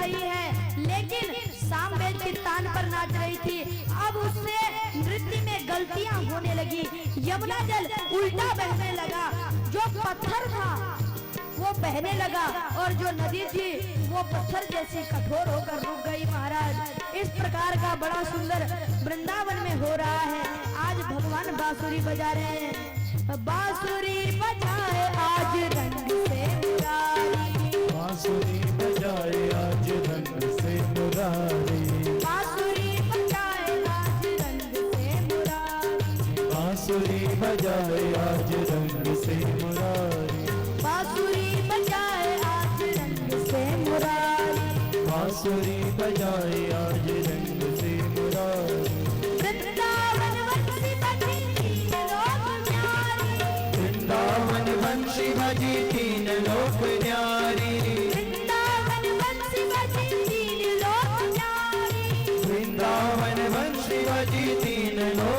रही है, लेकिन सामवेद की तान पर नाच रही थी। अब उससे नृत्य में गलतियां होने लगी, यमुना जल उल्टा बहने लगा, जो पत्थर था वो बहने लगा और जो नदी थी वो पत्थर जैसी कठोर होकर रुक गई। महाराज, इस प्रकार का बड़ा सुंदर वृंदावन में हो रहा है। आज भगवान बांसुरी बजा रहे हैं, बांसुरी बजाए आज रंग से मुरारी, बांसुरी बजाए आज रंग से मुरारी, बांसुरी बजाए आज रंग से मुरारी, बांसुरी बजाए आज रंग से मुरारी, बांसुरी बजाए आज रंग से मुरारी, बांसुरी बजाए आज रंग से मुरारी। वृंदावन वंशी बजी तीन लोक न्यारी, वृंदावन वंशी बजी तीन लोक न्यारी, वृंदावन वंशी बजी तीन लोक न्यारी, वृंदावन वंशी बजी तीन लोक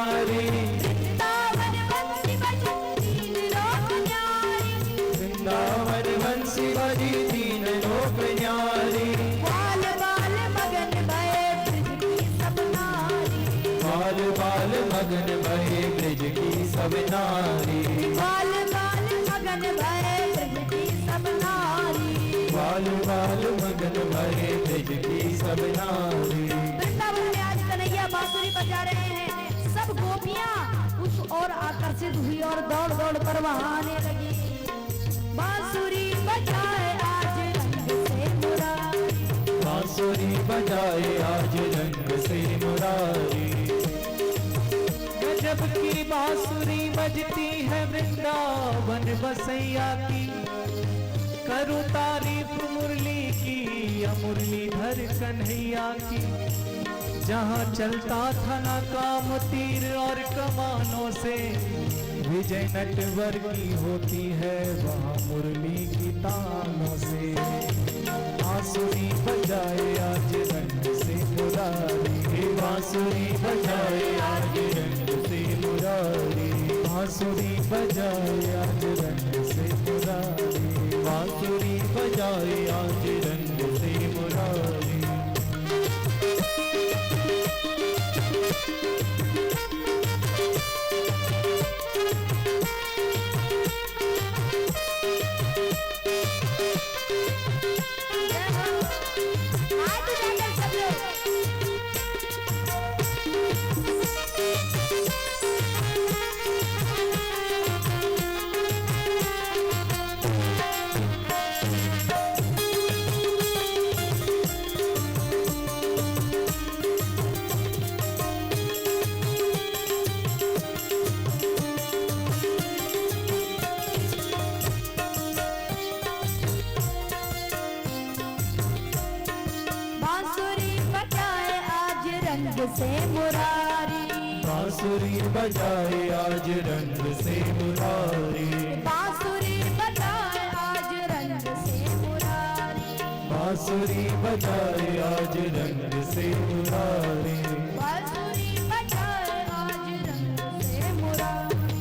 न्यारी, वृंदावन वंशी बजी तीन लोक न्यारी, वृंदावन वंशी बजी तीन लोक न्यारी। बाल बाल मगन भये ब्रज की सब नारी, बाल बाल मगन भये ब्रज की सब नारी, बाल बाल मगन भये ब्रज की सब नारी, बाल बाल मगन भये ब्रज की सब नारी। वृंदावन में आज कन्हैया बांसुरी बजा रहे हैं। सब गोपियां उस ओर आकर्षित हुई और दौड़ दौड़ कर वहां आने लगी। बांसुरी बजाए आज रंग से मुरारी, बांसुरी बजाए आज रंग से मुरारी। गजब की बांसुरी बजती है वृंदावन बसैया की, करूं तारीफ मुरली की या मुरलीधर कन्हैया की। जहाँ चलता था ना काम तीर और कमानों से, विजय नटवर की होती है वहाँ मुरली की तानों से। बांसुरी बजाए आज रंग से मुरारी, बांसुरी बजाए आज रंग से मुरारी, बांसुरी बजाए आज रंग से मुरारी, बांसुरी बजाए आज रंग से मुरारी। से मुरारी, बांसुरी बजाए आज रंग से मुरारी, बांसुरी बजाए आज रंग से मुरारी, बांसुरी बजाए आज रंग से मुरारी, बांसुरी बजाए आज रंग से मुरारी,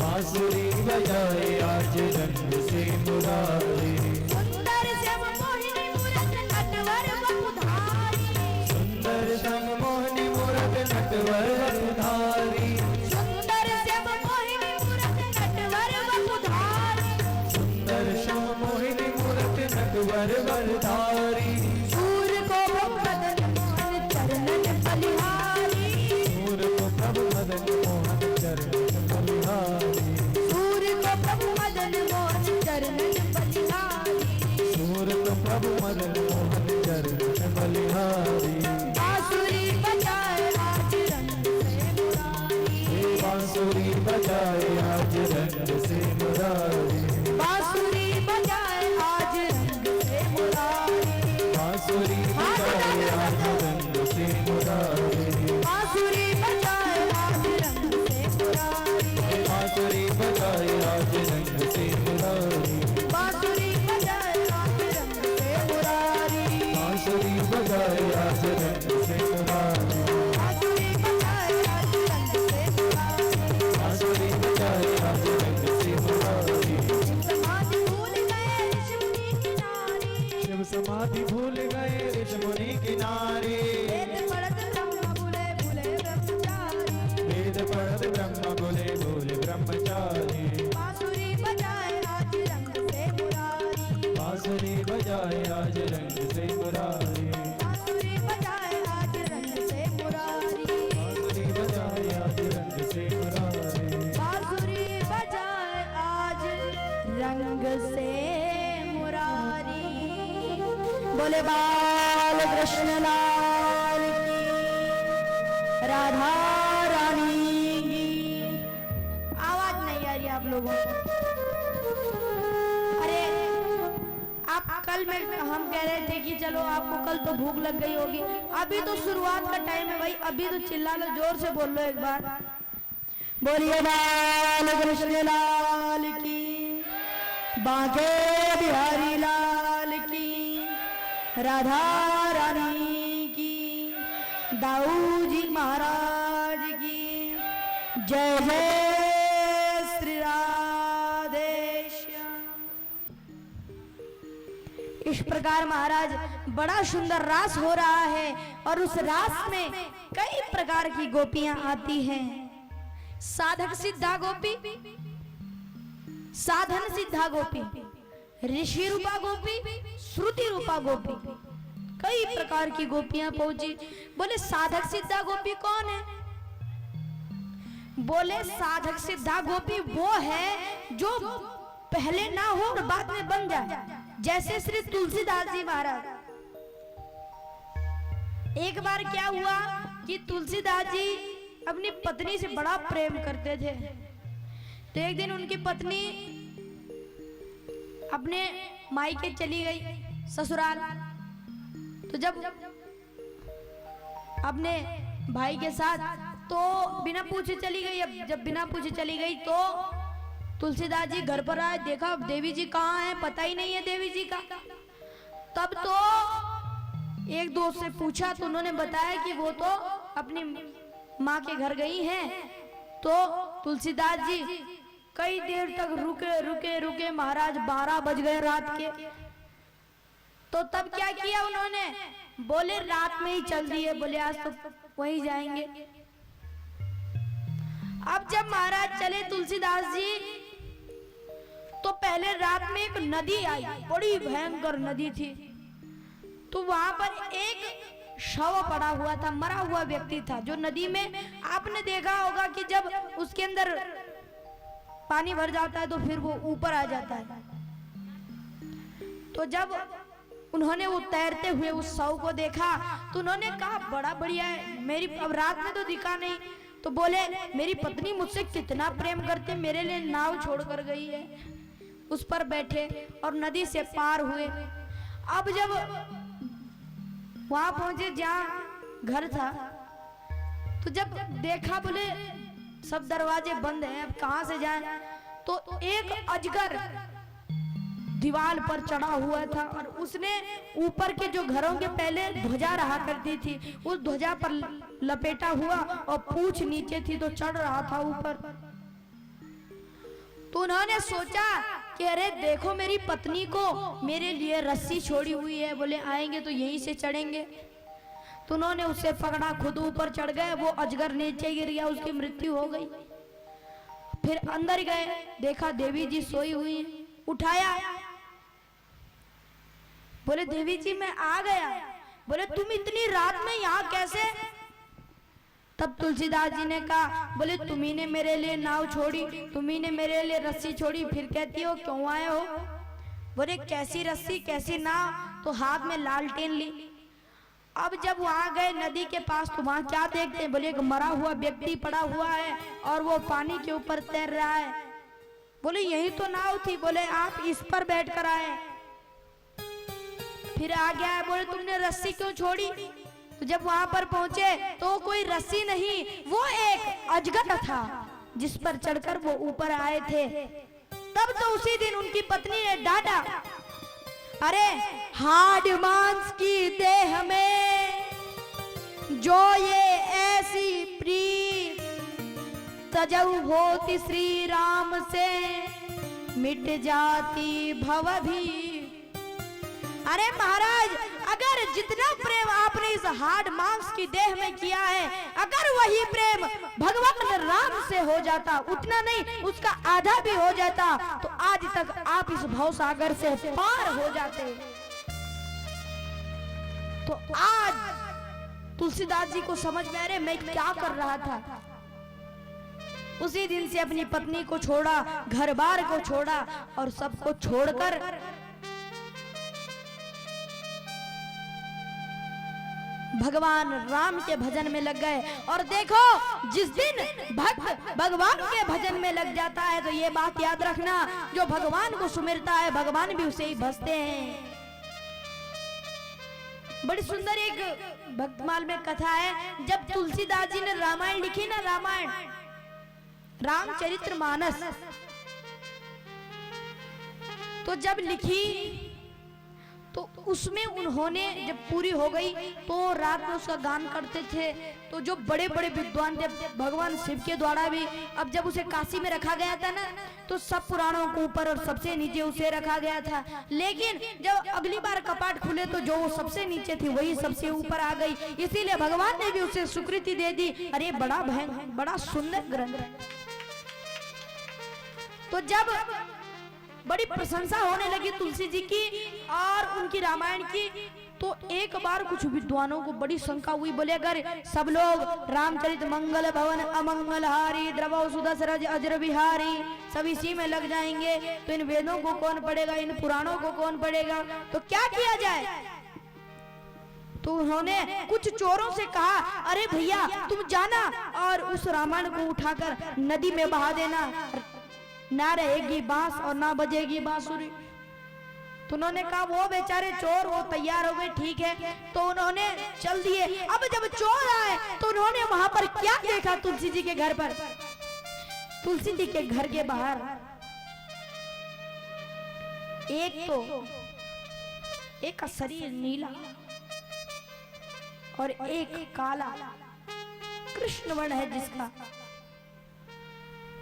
बांसुरी बजाए आज रंग से मुरारी। सुंदर श्याम मोहिनी मूरत नटवर वसुधारी, सुंदर श्याम मोहिनी मूरत नटवर वसुधारी, सुंदर श्याम मोहिनी मूरत नटवर वसुधारी, सुंदर श्याम मोहिनी मूरत नटवर वरधारी। सूर को मदन मोहन चरणन बलिहारी, सूर को प्रभु मदन मोहन चरणन बलिहारी, सूर को प्रभु मदन मोहन चरणन बलिहारी, सूर को प्रभु मदन मोहन चरणन बलिहारी। बांसुरी बजाए आज रंग से मुरारी, बांसुरी बजाए आज रंग से मुरारी, बांसुरी बजाए आज रंग से मुरारी, बांसुरी बजाए आज रंग से मुरारी, बांसुरी बजाए आज रंग से मुरारी, बांसुरी बजाए आज रंग से मुरारी, बांसुरी बजाए आज रंग से मुरारी, बांसुरी बजाए आज रंग से मुरारी, बांसुरी बजाए आज रंग से मुरारी, बांसुरी बजाए आज रंग से मुरारी। समाज भूल गए ऋषि मुनि की नारी, शिव समाज समाधि भूल गए ऋषि मुनि किनारे। वेद पढ़त ब्रह्म भूले भूले ब्रह्मचारी। वेद पढ़त ब्रह्म भूले भूले ब्रह्मचारी। बांसुरी बजाए आज रंग से मुरारी। बांसुरी बजाए आज रंग से मुरारी। बांसुरी बजाए आज रंग से मुरारी। बांसुरी बजाए आज रंग से मुरारी। बांसुरी बजाए आज रंग से मुरारी। बोले बाल कृष्ण लाल की, राधा रानी की। आवाज नहीं आ रही आप लोगों को? अरे आप कल में हम कह रहे थे कि चलो आपको कल तो भूख लग गई होगी, अभी तो शुरुआत का टाइम है भाई, अभी तो चिल्ला लो, जोर से बोल लो एक बार। बोलिए बाल कृष्ण लाल की, बांके बिहारी लाल की, राधा रानी की, दाऊ जी महाराज की जय जय श्री राधे श्याम। इस प्रकार महाराज बड़ा सुंदर रास हो रहा है और उस रास में कई प्रकार की गोपियां आती हैं। साधक सिद्धा गोपी, साधन सिद्धा गोपी, ऋषि रूपा गोपी, श्रुति रूपा गोपी, कई प्रकार की गोपियां पहुंची। बोले साधक सिद्धा गोपी कौन है? बोले साधक सिद्धा गोपी वो है जो पहले ना हो और बाद में बन जाए, जैसे श्री तुलसीदास जी महाराज। एक बार क्या हुआ कि तुलसीदास जी अपनी पत्नी से बड़ा प्रेम करते थे, तो एक दिन उनकी पत्नी अपने मायके चली गई ससुराल। तो जब अपने भाई के साथ तो बिना पूछे चली गई। अब जब बिना पूछे चली गई तो तुलसीदास जी घर पर आए, देखा देवी जी कहाँ हैं, पता ही नहीं है देवी जी का। तब तो एक दोस्त से पूछा तो उन्होंने बताया कि वो तो अपनी माँ के घर गई हैं। तो तुलसीदास जी कई देर तक रुके रुके रुके महाराज, 12 बज गए रात के। तो तब क्या किया उन्होंने? बोले रात में ही चल दिए, बोले आज तो वहीं जाएंगे। अब जब महाराज चले तुलसीदास जी, तो पहले रात में एक नदी आई, बड़ी भयंकर नदी थी। तो वहां पर एक शव पड़ा हुआ था, मरा हुआ व्यक्ति था, जो नदी में आपने देखा होगा कि जब उसके अंदर पानी भर जाता है तो फिर वो ऊपर आ जाता है। तो जब उन्होंने वो तैरते हुए उस शव को देखा तो उन्होंने कहा बड़ा बढ़िया है, मेरी अब रात में तो दिखा नहीं। तो बोले मेरी पत्नी मुझसे कितना प्रेम करते, मेरे लिए नाव छोड़कर गई है। उस पर बैठे और नदी से पार हुए। अब जब वहां पहुंचे जहां घर था, तो जब देखा बोले सब दरवाजे बंद हैं, अब कहां से जाएं? तो एक अजगर दीवार पर चढ़ा हुआ था और उसने ऊपर के जो घरों के पहले ध्वजा रहा करती थी, उस ध्वजा पर लपेटा हुआ और पूंछ नीचे थी तो चढ़ रहा था ऊपर। तो उन्होंने सोचा कि अरे देखो मेरी पत्नी को मेरे लिए रस्सी छोड़ी हुई है, बोले आएंगे तो यहीं से चढ़ेंगे। तो उन्होंने उसे पकड़ा, खुद ऊपर चढ़ गए, वो अजगर नीचे गिर गया, उसकी मृत्यु हो गई। फिर अंदर गए, देखा देवी जी सोई हुई हैं, उठाया, बोले देवी जी मैं आ गया। बोले तुम इतनी रात में यहाँ कैसे? तब तुलसीदास जी ने कहा बोले तुम्ही ने मेरे लिए नाव छोड़ी, तुम्ही ने मेरे लिए रस्सी छोड़ी, फिर कहती हो क्यों आए हो? बोले कैसी रस्सी कैसी नाव? तो हाथ में लालटेन ली। अब जब वहां गए नदी के पास तो वहां क्या देखते हैं? बोले एक मरा हुआ व्यक्ति पड़ा हुआ है और वो पानी के ऊपर तैर रहा है। बोले यही तो नाव थी। बोले आप इस पर बैठ कर आए। फिर आ गया है, बोले तुमने रस्सी क्यों छोड़ी? तो जब वहां पर पहुंचे तो कोई रस्सी नहीं, वो एक अजगर था जिस पर चढ़कर वो ऊपर आए थे। तब तो उसी दिन उनकी पत्नी ने डांटा, अरे हाड मांस की देह में जो ये ऐसी प्रीत, तजऊ होती श्री राम से मिट जाती भव भी। अरे महाराज अगर जितना प्रेम आपने इस हार्ड मांस की देह में किया है, अगर वही प्रेम भगवान राम से हो जाता, उतना नहीं उसका आधा भी हो जाता, तो आज तक आप इस भव सागर से पार हो जाते। तो आज तुलसीदास जी को समझ में आ रहे मैं क्या कर रहा था। उसी दिन से अपनी पत्नी को छोड़ा, घर बार को छोड़ा और सबको छोड़कर भगवान राम के भजन में लग गए। और देखो, जिस दिन भक्त भगवान के भजन में लग जाता है, तो ये बात याद रखना, जो भगवान को सुमिरता है भगवान भी उसे ही भजते हैं। बड़ी सुंदर एक भक्तमाल में कथा है, जब तुलसीदास जी ने रामायण लिखी ना, रामायण रामचरितमानस, तो जब लिखी तो उसमें उन्होंने जब पूरी हो गई तो रात में उसका गान करते थे। तो जो बड़े बड़े विद्वान थे भगवान शिव के द्वारा भी, अब जब उसे काशी में रखा गया था ना, तो सब पुराणों को ऊपर और सबसे नीचे उसे रखा गया था। लेकिन जब अगली बार कपाट खुले तो जो सबसे नीचे थी वही सबसे ऊपर आ गई, इसीलिए भगवान ने भी उसे स्वीकृति दे दी। अरे बड़ा भयंकर, बड़ा सुंदर ग्रंथ है। तो जब बड़ी प्रशंसा होने लगी तुलसी जी की और उनकी रामायण की, तो एक बार कुछ विद्वानों को बड़ी शंका हुई। बोले अगर सब लोग रामचरित मंगल भवन अमंगलहारी द्रवौ सुदशरथ अजर बिहारी सब इसी में लग जाएंगे, तो इन वेदों को कौन पढ़ेगा, इन पुराणों को कौन पढ़ेगा, तो क्या किया जाए। तो उन्होंने कुछ चोरों से कहा, अरे भैया तुम जाना और उस रामायण को उठाकर नदी में बहा देना, ना रहेगी बांस और ना बजेगी बांसुरी। तो उन्होंने कहा वो बेचारे चोर वो तैयार हो गए, ठीक है। तो उन्होंने चल दिए। अब जब चोर आए तो उन्होंने वहां पर क्या देखा, तुलसी जी के घर पर, तुलसी जी के घर के बाहर एक का शरीर नीला और एक काला कृष्ण वर्ण है जिसका,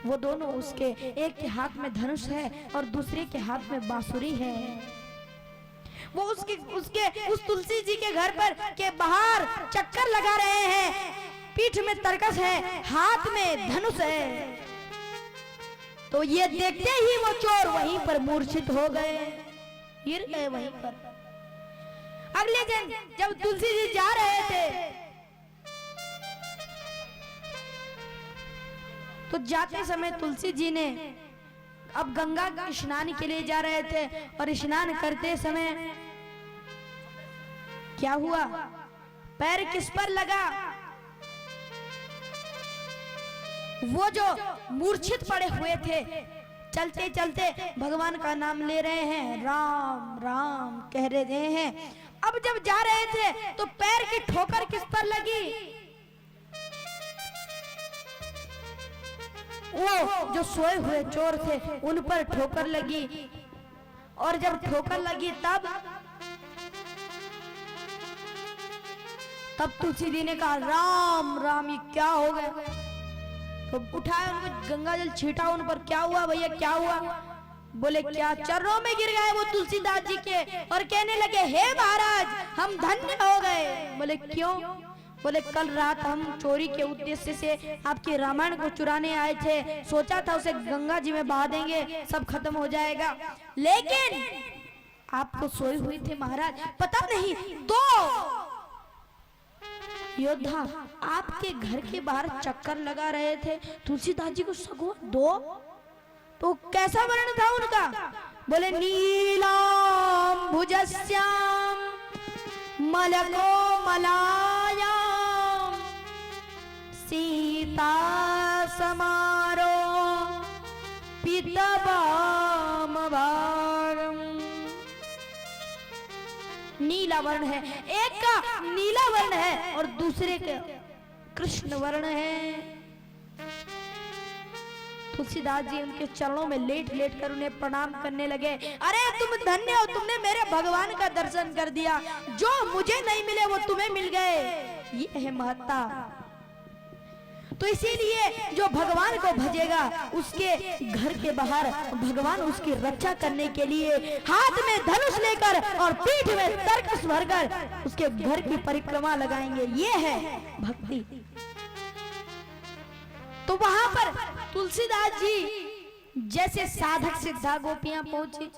वो दोनों उसके एक के हाथ में धनुष है और दूसरे के हाथ में बांसुरी है। वो उस तुलसी जी के घर पर के बाहर चक्कर लगा रहे हैं, पीठ में तरकस है, हाथ में धनुष है। तो ये देखते ही वो चोर वहीं पर मूर्छित हो गए, गिर गए वहीं पर। अगले दिन जब तुलसी जी जा रहे थे तो जाते समय तुलसी जी ने, अब गंगा स्नान के लिए जा रहे थे और स्नान करते समय क्या हुआ, पैर किस पर लगा, वो जो मूर्छित पड़े हुए थे, चलते चलते भगवान का नाम ले रहे हैं, राम राम कह रहे हैं। अब जब जा रहे थे तो पैर की ठोकर किस पर लगी, वो जो सोए हुए चोर थे उन पर ठोकर लगी। और जब ठोकर लगी तब तुलसी जी ने कहा राम राम ये क्या हो गया। तो उठाया उनको गंगा जल छीटा उन पर, क्या हुआ भैया क्या हुआ। बोले क्या, चरणों में गिर गए वो तुलसीदास जी के और कहने लगे हे महाराज हम धन्य हो गए। बोले क्यों। बोले कल रात हम चोरी के उद्देश्य से आपके रामायण को चुराने आए थे, सोचा था उसे गंगा जी में बहा देंगे सब खत्म हो जाएगा, लेकिन आप तो सोए हुए थे महाराज, पता नहीं दो योद्धा आपके घर के बाहर चक्कर लगा रहे थे। तुलसीदास जी को सगो दो, तो कैसा वर्ण था उनका। बोले नीलाम भुजस्याम मलको मलाया सीता समारो पीतबाम भागम। नीला वर्ण है, एक का नीला वर्ण है और दूसरे का कृष्ण वर्ण है। तुलसीदास जी उनके चरणों में लेट लेट कर उन्हें प्रणाम करने लगे। अरे तुम धन्य हो, तुमने मेरे भगवान का दर्शन कर दिया, जो मुझे नहीं मिले वो तुम्हें मिल गए, ये है महत्ता। तो इसीलिए जो भगवान को भजेगा उसके घर के बाहर भगवान उसकी रक्षा करने के लिए हाथ में धनुष लेकर और पीठ में तरकस भरकर उसके घर की परिक्रमा लगाएंगे। ये है भक्ति। तो वहां पर तुलसीदास जी जैसे साधक सिद्धा गोपियां पहुंची,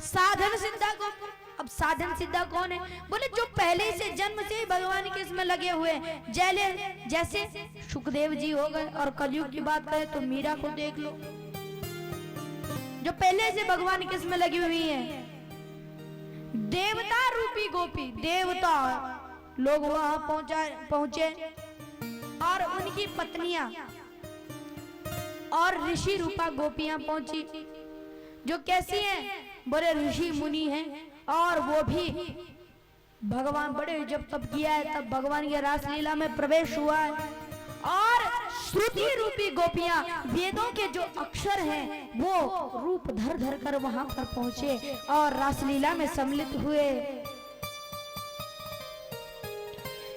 साधन सिद्धा गोपी। अब साधन सिद्धा कौन है? बोले जो पहले से जन्म से ही भगवान के इसमें लगे हुए हैं। जैसे सुखदेव जी हो गए, और कलयुग की बात करें तो मीरा को देख लो, जो पहले से भगवान के इसमें लगी हुई है। देवता रूपी गोपी, देवता लोग वहां पहुंचे और उनकी पत्नियां और ऋषि रूपा गोपियां पहुंची, जो कैसी हैं? बड़े ऋषि मुनि हैं और वो भी भगवान बड़े जब तब किया है तब भगवान के रासलीला में प्रवेश हुआ है। और श्रुति रूपी गोपियां वेदों के जो अक्षर हैं वो रूप धर धर कर वहां पर पहुंचे और रासलीला में सम्मिलित हुए।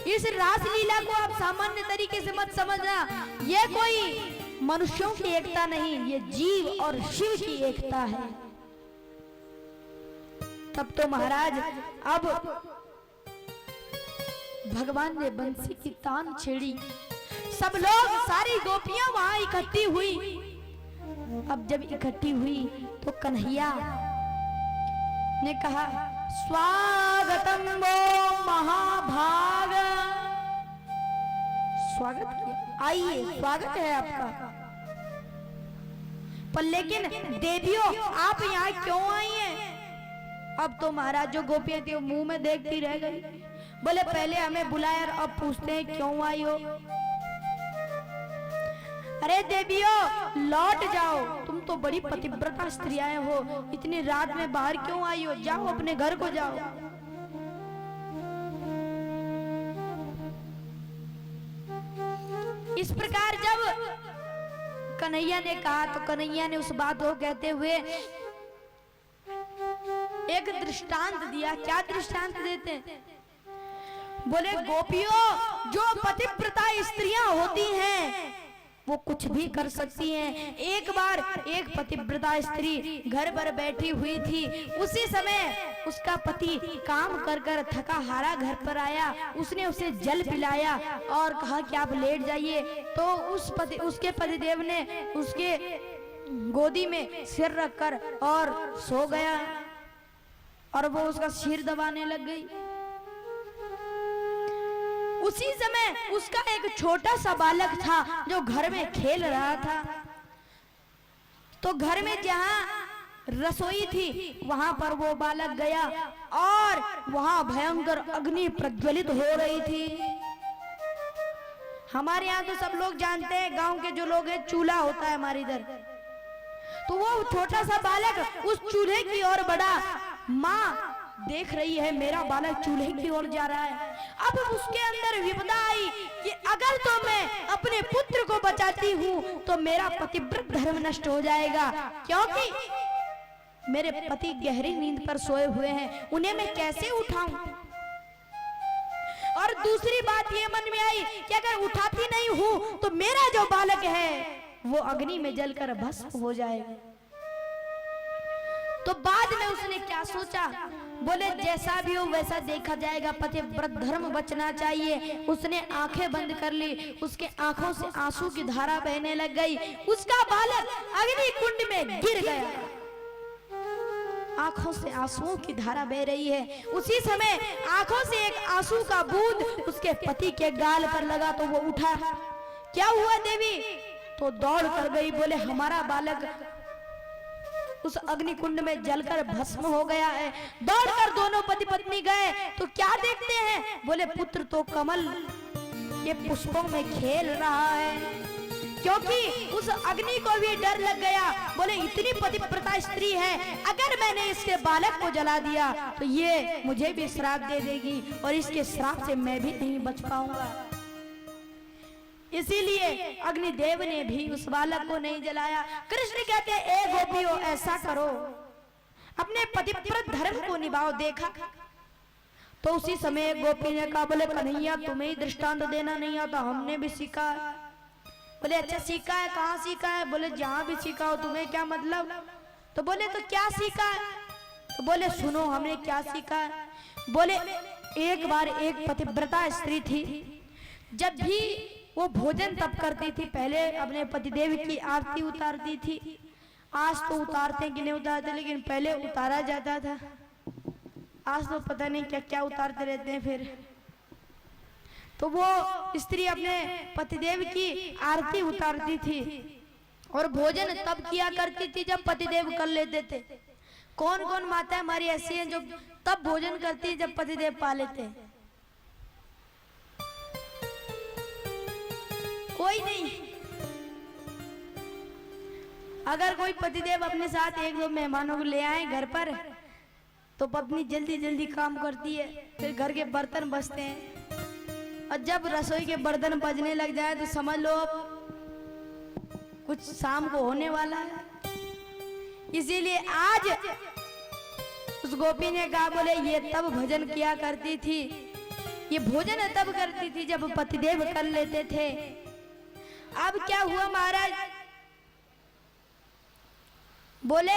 इस रासलीला को आप सामान्य तरीके से मत समझना, ये कोई मनुष्यों की एकता नहीं, ये जीव और शिव की एकता है। तब तो महाराज अब भगवान ने बंसी की तान छेड़ी, सब लोग सारी गोपियां वहां इकट्ठी हुई। अब जब इकट्ठी हुई तो कन्हैया ने कहा स्वागतम वो महाभाग, स्वागत किया, आइए स्वागत है आपका। पर लेकिन देवियों आप यहाँ क्यों आई हैं? अब तो महाराज जो गोपियां थी वो मुंह में देखती रह गई। बोले पहले हमें बुलाया और अब पूछते हैं क्यों आई हो? अरे देवियों लौट जाओ, तुम तो बड़ी पतिव्रता स्त्रियां हो, इतनी रात में बाहर क्यों आई हो? जाओ अपने घर को जाओ। इस प्रकार जब कन्हैया ने कहा तो कन्हैया ने उस बात को कहते हुए एक दृष्टांत दिया। क्या दृष्टांत देते? बोले गोपियों जो पतिव्रता स्त्रियां होती हैं वो कुछ भी कर सकती हैं। एक बार एक पतिव्रता स्त्री घर पर बैठी हुई थी, उसी समय उसका पति काम कर कर थका हारा घर पर आया, उसने उसे जल पिलाया और कहा कि आप लेट जाइए। तो उसके पतिदेव ने उसके गोदी में सिर रखकर और सो गया और वो उसका सिर दबाने लग गई। उसी समय उसका एक छोटा सा बालक था जो घर में खेल रहा था। तो घर में जहां रसोई थी वहां पर वो बालक गया और वहां भयंकर अग्नि प्रज्वलित हो रही थी। हमारे यहाँ तो सब लोग जानते हैं, गांव के जो लोग हैं चूल्हा होता है हमारे इधर। तो वो छोटा सा बालक उस चूल्हे की ओर बढ़ा, माँ देख रही है मेरा बालक चूल्हे की ओर जा रहा है। अब उसके अंदर विपदा आई कि अगर तो मैं अपने पुत्र को बचाती हूँ तो मेरा पतिव्रत धर्म नष्ट हो जाएगा, क्योंकि मेरे पति गहरी नींद पर सोए हुए हैं, उन्हें मैं कैसे उठाऊं। और दूसरी बात ये मन में आई कि अगर उठाती नहीं हूं तो मेरा जो बालक है वो अग्नि में जलकर भस्म हो जाएगा। तो बाद में उसने क्या सोचा? बोले जैसा भी हो वैसा देखा जाएगा, पतिव्रत धर्म बचना चाहिए। उसने आंखें बंद कर ली, उसके आंखों से आंसू की धारा बहने लग गई, उसका बालक अग्नि कुंड में गिर गया। आंखों से आंसुओं की धारा बह रही है। उसी समय आंखों से एक आंसू का बूंद उसके पति के गाल पर लगा तो वो उठा। क्या हुआ देवी? तो दौड़ कर गई, बोले हमारा बालक उस अग्निकुंड में जलकर भस्म हो गया है। दौड़कर दोनों पति पत्नी गए तो क्या देखते हैं? बोले पुत्र तो कमल के पुष्पों में खेल रहा है, क्योंकि उस अग्नि को भी डर लग गया। बोले इतनी पतिव्रता स्त्री है, अगर मैंने इसके बालक को जला दिया तो ये मुझे भी श्राप दे देगी और इसके श्राप से मैं भी नहीं बच पाऊंगा। इसीलिए अग्निदेव ने भी उस बालक को नहीं जलाया। कृष्ण कहते हैं ए गोपियों ऐसा करो, अपने पतिव्रत धर्म को निभाओ। देखा तो उसी समय एक गोपी ने कहा, बोले कन्हैया तुम्हें ही दृष्टांत देना नहीं आता, हमने भी सीखा है। बोले अच्छा सीखा है, कहाँ सीखा है? बोले जहाँ भी सीखा हो, तुम्हें क्या मतलब? तो बोले तो क्या सीखा है? तो बोले सुनो हमने क्या सीखा है। बोले एक बार एक पतिव्रता स्त्री थी, जब भी वो भोजन तब करती थी, पहले अपने पतिदेव की आरती उतारती थी। आज तो उतारते कि नहीं उतारते, लेकिन पहले उतारा जाता था। आज तो पता नहीं क्या क्या उतारते रहते हैं। फिर तो वो स्त्री अपने पतिदेव की आरती उतारती थी और भोजन तब किया करती थी जब पतिदेव कर लेते थे। कौन कौन माता हमारी ऐसी हैं जो तब भोजन करती है जब पतिदेव पा लेते हैं? कोई नहीं। अगर कोई पतिदेव अपने साथ एक दो मेहमानों को ले आए घर पर, तो पत्नी जल्दी जल्दी काम करती है, फिर घर के बर्तन बजते हैं, और जब रसोई के बर्तन बजने लग जाए तो समझ लो कुछ शाम को होने वाला है। इसीलिए आज उस गोपी ने कहा, बोले ये तब भजन किया करती थी, ये भोजन तब करती थी जब पतिदेव कर लेते थे। अब क्या हुआ महाराज? बोले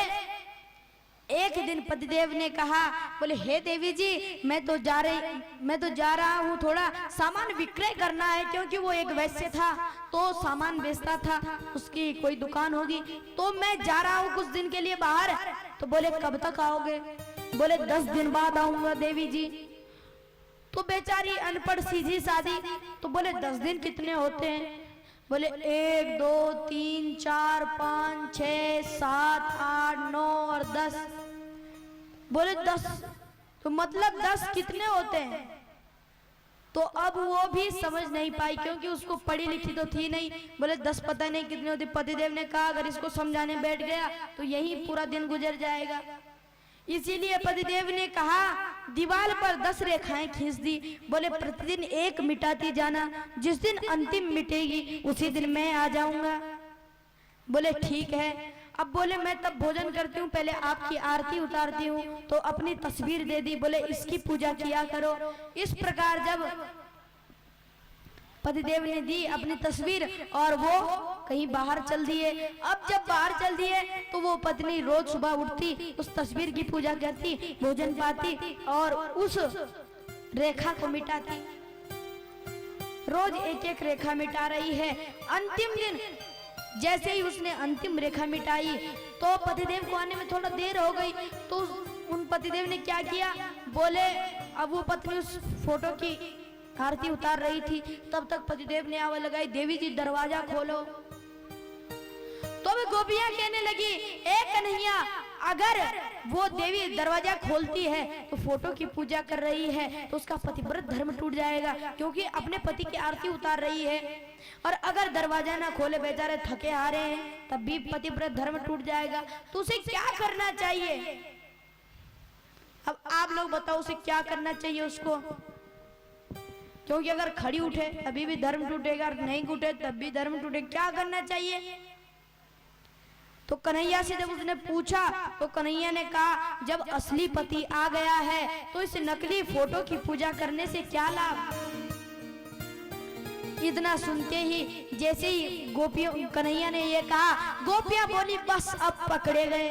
एक दिन पतिदेव ने कहा, बोले हे देवी जी मैं तो जा रहा हूँ, थोड़ा सामान विक्रय करना है, क्योंकि वो एक वैश्य था तो सामान बेचता था, उसकी कोई दुकान होगी, तो मैं जा रहा हूँ कुछ दिन के लिए बाहर। तो बोले कब तक आओगे? बोले 10 दिन बाद आऊंगा देवी जी। तो बेचारी अनपढ़ सीधी सादी, तो बोले 10 दिन कितने होते हैं? बोले 1 2 3 4 5 6 7 8 9 और 10। बोले 10, तो मतलब 10 कितने होते हैं? तो अब वो भी समझ नहीं पाई, क्योंकि उसको पढ़ी लिखी तो थी नहीं। बोले 10 पता नहीं कितने होते। पतिदेव ने कहा अगर इसको समझाने बैठ गया तो यही पूरा दिन गुजर जाएगा। इसीलिए पतिदेव ने कहा, दीवार पर 10 रेखाएं खींच दी। बोले प्रतिदिन एक मिटाती जाना, जिस दिन अंतिम मिटेगी उसी दिन मैं आ जाऊंगा। बोले ठीक है। अब बोले मैं तब भोजन करती हूँ, पहले आपकी आरती उतारती हूँ, तो अपनी तस्वीर दे दी, बोले इसकी पूजा किया करो। इस प्रकार जब पतिदेव ने दी अपनी तस्वीर और वो कहीं बाहर चल दिए। अब जब बाहर चल दिए तो वो पत्नी रोज सुबह उठती, उस तस्वीर की पूजा करती, भोजन पाती और उस रेखा को मिटाती। रोज एक एक रेखा मिटा रही है। अंतिम दिन जैसे ही उसने अंतिम रेखा मिटाई तो पतिदेव को आने में थोड़ा देर हो गई। तो उन पतिदेव ने क्या किया? बोले अब वो पत्नी उस फोटो की आरती उतार रही थी, तब तक पतिदेव ने आवाज लगाई, देवी जी दरवाजा खोलो। तो वे गोपियां कहने लगी, ए कन्हैया, अगर वो देवी दरवाजा खोलती है तो फोटो की पूजा कर रही है तो उसका पतिव्रत धर्म टूट जाएगा, क्योंकि अपने पति की आरती उतार रही है। और अगर दरवाजा ना खोले, बेचारे थके हारे हैं, तब भी पतिव्रत धर्म टूट जाएगा। तो उसे क्या करना चाहिए? अब आप लोग बताओ उसे क्या करना चाहिए उसको? क्योंकि अगर खड़ी उठे तभी भी धर्म टूटेगा, नहीं उठे तब भी धर्म टूटेगा। क्या करना चाहिए? तो कन्हैया से जब उसने पूछा तो कन्हैया ने कहा, जब असली पति आ गया है तो इस नकली फोटो की पूजा करने से क्या लाभ? इतना सुनते ही जैसे ही गोपियों कन्हैया ने ये कहा, गोपियां बोली बस अब पकड़े गए।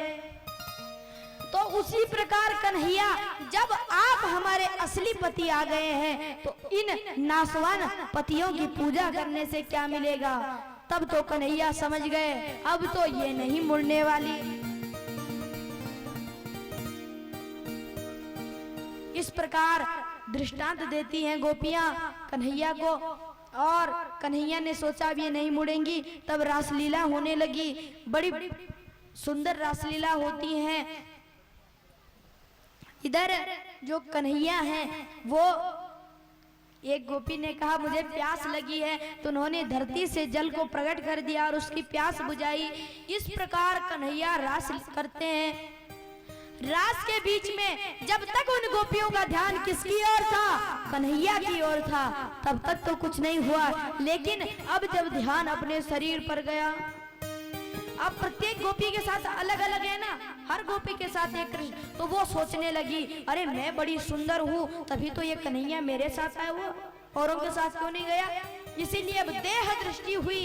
तो उसी प्रकार कन्हैया, जब आप हमारे असली पति आ गए हैं तो इन नासवान पतियों की पूजा करने से क्या मिलेगा? तब तो कन्हैया समझ गए अब तो ये नहीं मुड़ने वाली। इस प्रकार दृष्टांत देती हैं गोपियां कन्हैया को, और कन्हैया ने सोचा अब ये नहीं मुड़ेंगी। तब रासलीला होने लगी, बड़ी सुंदर रासलीला होती हैं। इधर जो कन्हैया हैं वो, एक गोपी ने कहा मुझे प्यास लगी है, तो उन्होंने धरती से जल को प्रकट कर दिया और उसकी प्यास बुझाई। इस प्रकार कन्हैया रास करते हैं। रास के बीच में जब तक उन गोपियों का ध्यान किसकी ओर था? कन्हैया की ओर था, तब तक तो कुछ नहीं हुआ। लेकिन अब जब ध्यान अपने शरीर पर गया, अब प्रत्येक गोपी के साथ अलग अलग है ना, हर गोपी के साथ एक कृष्ण। तो वो सोचने लगी, अरे मैं बड़ी सुंदर हूँ, तभी तो ये कन्हैया मेरे साथ आया, हुआ औरों के साथ क्यों नहीं गया। इसीलिए अब देह दृष्टि हुई,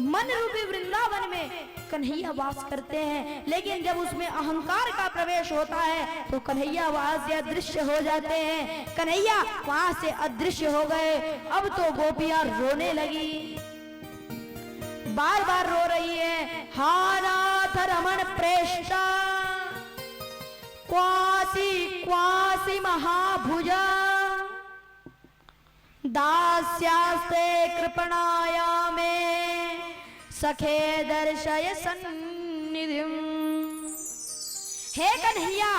मन रूपी वृंदावन में कन्हैया वास करते हैं, लेकिन जब उसमें अहंकार का प्रवेश होता है तो कन्हैया वहां से अदृश्य हो जाते हैं। कन्हैया वहां से अदृश्य हो गए। अब तो गोपियां रोने लगी, बार बार रो रही है, हानाथ रमण प्रेष्ठा क्वासी क्वासी महाभुजा दास्यास्ते कृपणाया में सखे दर्शय सन्निधिम। हे कन्हैया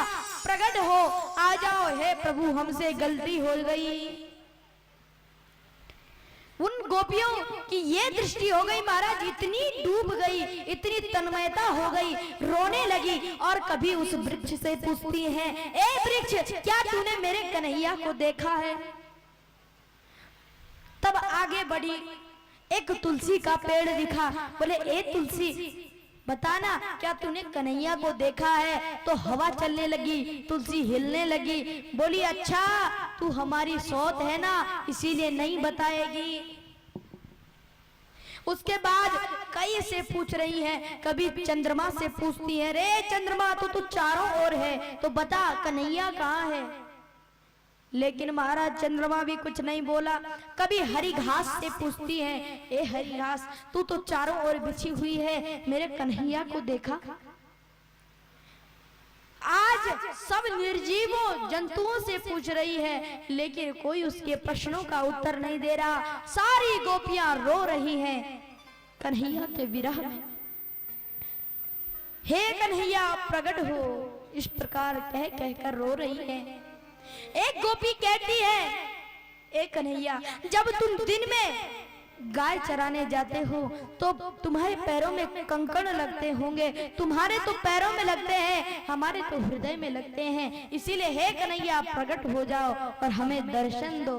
प्रकट हो, आ जाओ, हे प्रभु हमसे गलती हो गई। उन गोपियों की ये दृष्टि हो गई महाराज, इतनी डूब गई, इतनी तन्मयता हो गई, रोने लगी और कभी उस वृक्ष से पूछती हैं, ए वृक्ष क्या तूने मेरे कन्हैया को देखा है। तब आगे बढ़ी, एक तुलसी का पेड़ दिखा, बोले ए तुलसी बताना क्या तूने कन्हैया को देखा है। तो हवा चलने लगी, तुलसी हिलने लगी, बोली अच्छा तू हमारी सौत है ना, इसीलिए नहीं बताएगी। उसके बाद कई से पूछ रही है, कभी चंद्रमा से पूछती है, रे चंद्रमा तू चारों ओर है तो बता कन्हैया कहाँ है। लेकिन महाराज चंद्रमा भी कुछ नहीं बोला। कभी हरी घास से पूछती है, ए हरी घास तू तो चारों ओर बिछी हुई है, मेरे कन्हैया को देखा। आज सब निर्जीवों जंतुओं से पूछ रही है, लेकिन कोई उसके प्रश्नों का उत्तर नहीं दे रहा। सारी गोपियां रो रही हैं कन्हैया के विरह में। हे कन्हैया प्रकट हो, इस प्रकार कह कहकर रो रही है। एक गोपी कहती है, ए कन्हैया जब तुम दिन में गाय चराने जाते हो तो तुम्हारे पैरों में कंकड़ लगते होंगे, तुम्हारे तो पैरों में लगते हैं, हमारे तो हृदय में लगते हैं, इसीलिए हे कन्हैया प्रकट हो जाओ और हमें दर्शन दो।